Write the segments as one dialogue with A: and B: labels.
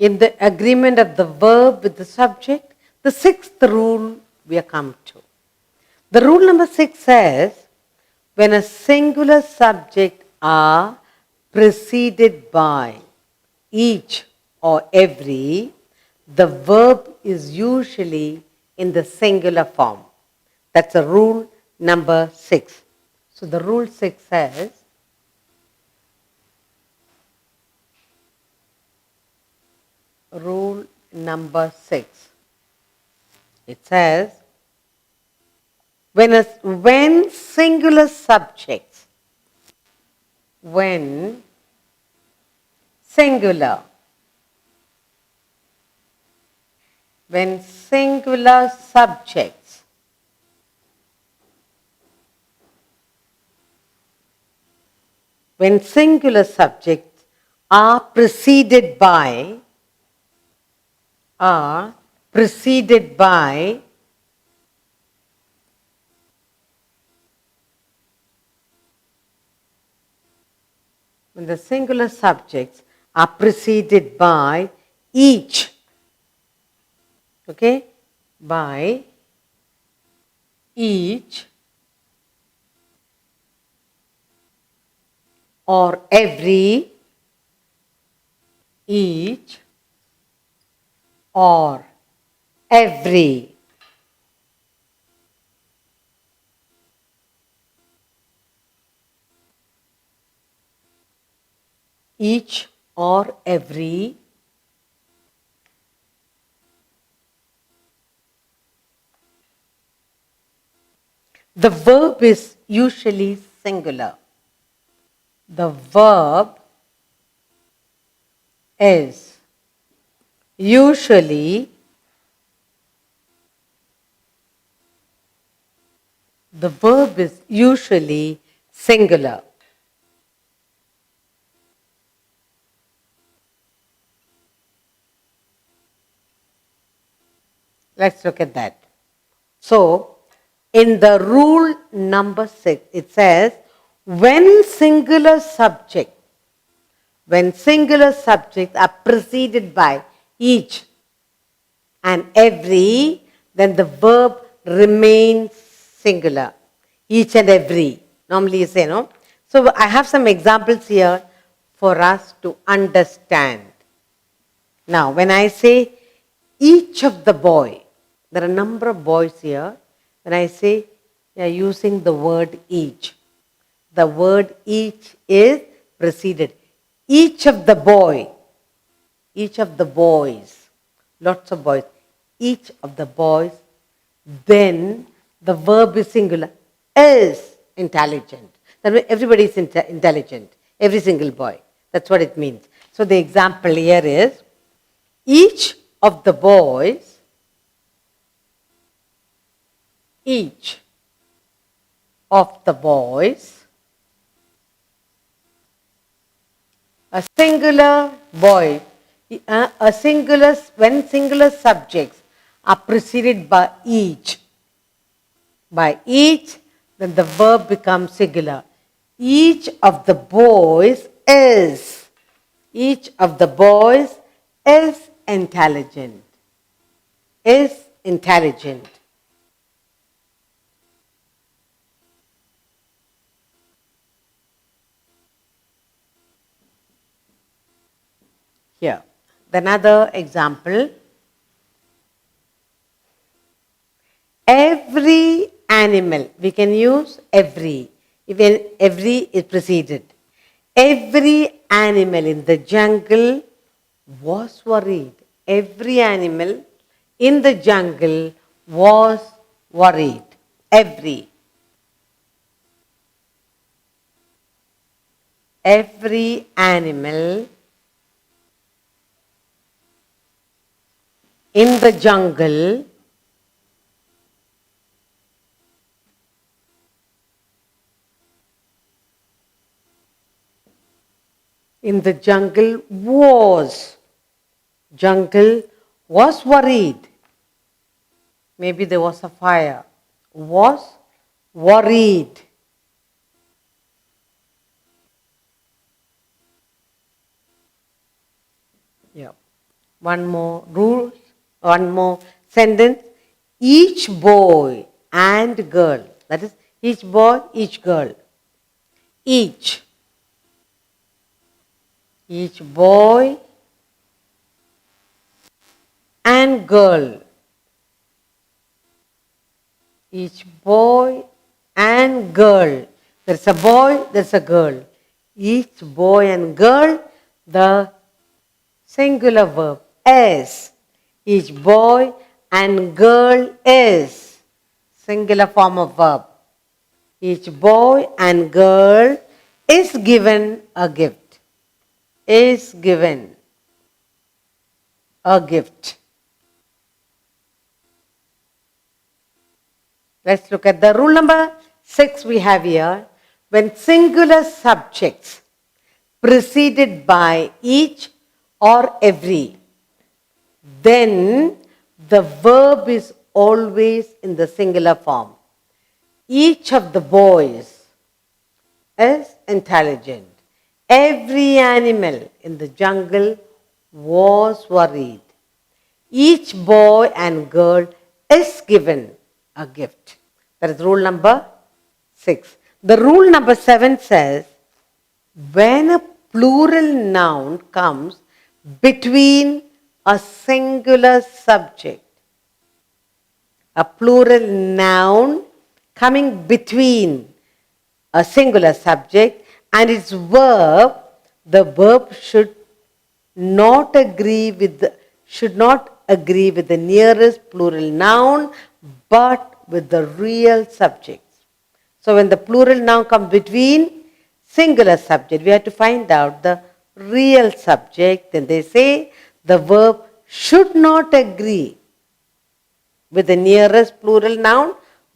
A: In the agreement of the verb with the subject, the sixth rule we have come to. The rule number 6 says, when a singular subject are preceded by each or every, the verb is usually in the singular form. That's a rule number 6. So the rule 6 says, rule number 6. It says, when singular subjects, when singular subjects are preceded by when the singular subjects are preceded by each, okay, by each or every, each or every. Each or every, the verb is usually singular. The verb is usually singular. Let's look at that. So, in the rule number 6, it says, when singular subjects are preceded by each and every, then the verb remains singular. Each and every. Normally you say, no? So I have some examples here for us to understand. Now, when I say each of the boy, there are a number of boys here. When I say, you are using the word each. The word each is preceded. Each of the boys, lots of boys, each of the boys, then the verb is singular, is intelligent. That means everybody is intelligent, every single boy. That's what it means. So the example here is, each of the boys, a singular boy, when singular subjects are preceded by each, then the verb becomes singular. Each of the boys is intelligent. Here, another example. Every animal, we can use every, even every is preceded. Every animal in the jungle was worried. Every animal in the jungle was worried. Every animal in the jungle was worried. Maybe there was a fire. Was worried. Yeah. One more rule, one more sentence. Each boy and girl, that is, each boy, each girl. Each boy and girl. Each boy and girl. There's a boy, there's a girl. Each boy and girl, the singular verb is. Each boy and girl is. Singular form of verb. Each boy and girl is given a gift. Is given a gift. Let's look at the rule number 6 we have here. When singular subjects preceded by each or every, then the verb is always in the singular form. Each of the boys is intelligent. Every animal in the jungle was worried. Each boy and girl is given a gift. That is rule number 6. The rule number 7 says, when a plural noun comes between a singular subject, a plural noun coming between a singular subject and its verb, the verb should not agree with the nearest plural noun, but with the real subject. So when the plural noun comes between singular subject, we have to find out the real subject. Then they say the verb should not agree with the nearest plural noun,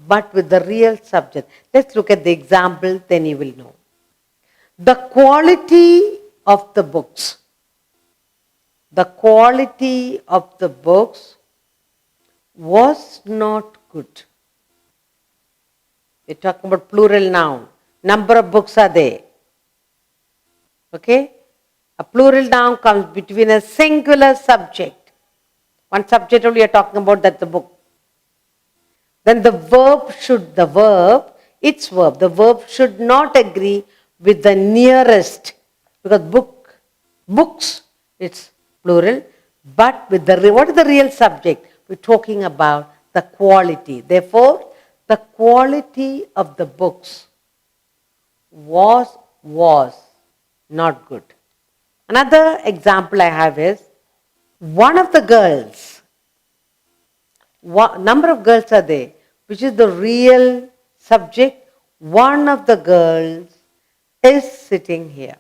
A: but with the real subject. Let's look at the example, then you will know. The quality of the books. The quality of the books was not good. We're talking about plural noun. Number of books are there. Okay? A plural noun comes between a singular subject. One subject only you're talking about, that's the book. Then the verb should not agree with the nearest, because books, it's plural, but with what is the real subject? We're talking about the quality. Therefore, the quality of the books was not good. Another example I have is, one of the girls, number of girls are there, which is the real subject. One of the girls is sitting here.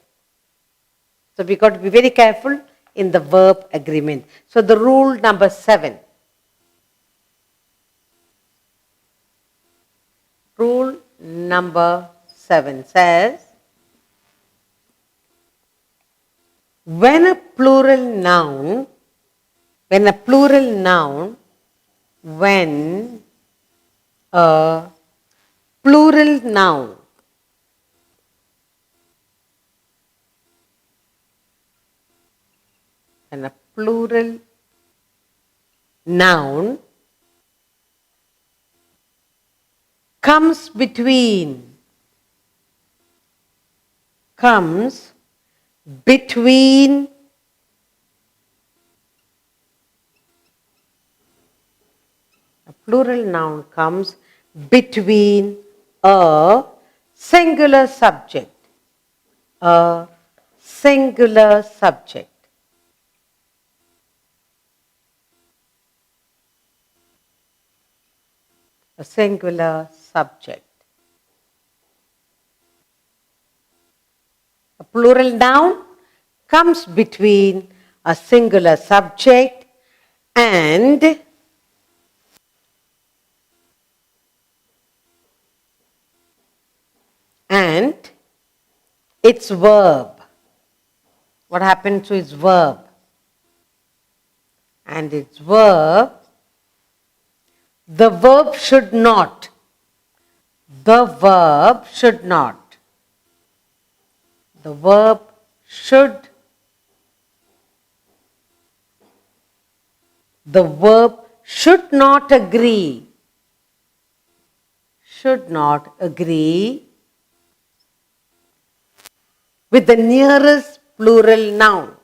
A: So we got to be very careful in the verb agreement. So the rule number 7. Rule number 7 says, when a plural noun comes between a singular subject. A singular subject. A singular subject. A plural noun comes between a singular subject and its verb. What happened to its verb? And its verb, the verb should not the verb should not agree. Should not agree with the nearest plural noun.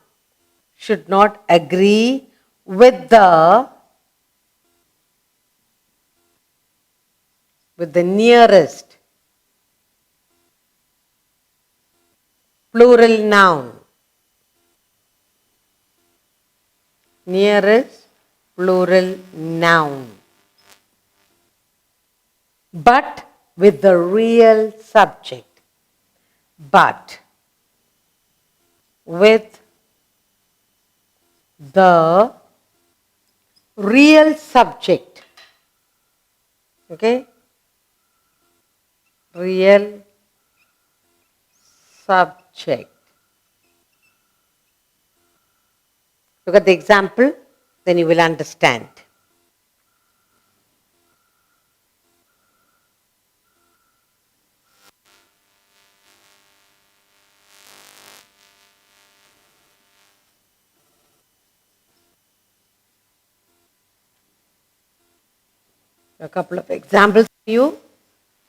A: Should not agree with the nearest plural noun. Nearest plural noun. But with the real subject. But with the real subject. Okay? Real subject. Look at the example, then you will understand. A couple of examples for you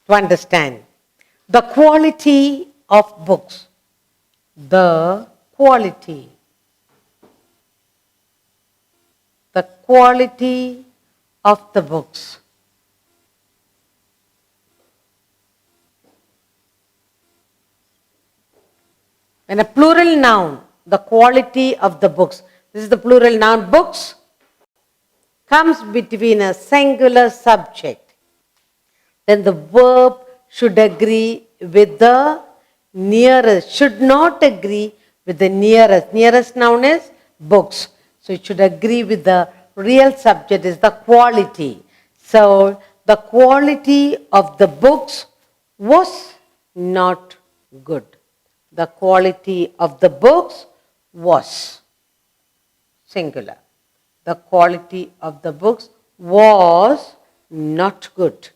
A: to understand. The quality of books. The quality. The quality of the books. When a plural noun, the quality of the books. This is the plural noun, books, comes between a singular subject. Then the verb should agree with the nearest, should not agree with the nearest. Nearest noun is books. So it should agree with the real subject is the quality. So the quality of the books was not good. The quality of the books was singular. The quality of the books was not good.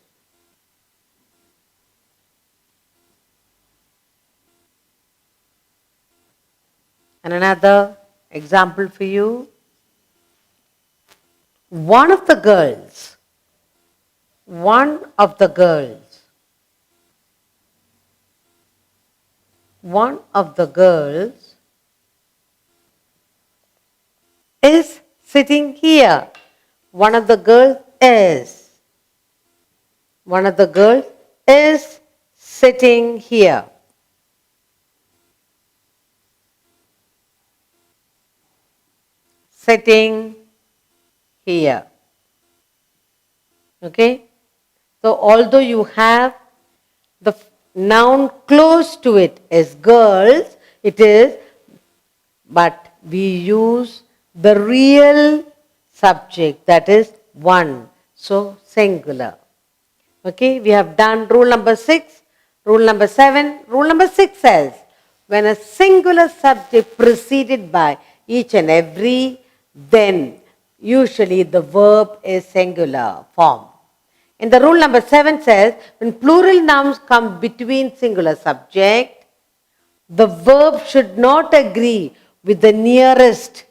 A: And another example for you. One of the girls is sitting here. One of the girls is sitting here. Sitting here. Okay? So although you have the noun close to it as girls, it is, but we use the real subject, that is one. So singular. Okay, we have done rule number 6, rule number 7. Rule number 6 says, when a singular subject preceded by each and every, then usually the verb is singular form. And the rule number 7 says, when plural nouns come between singular subject, the verb should not agree with the nearest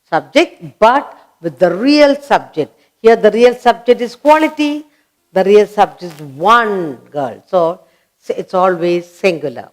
A: subject, but with the real subject. Here the real subject is quality, the real subject is one girl. So it's always singular.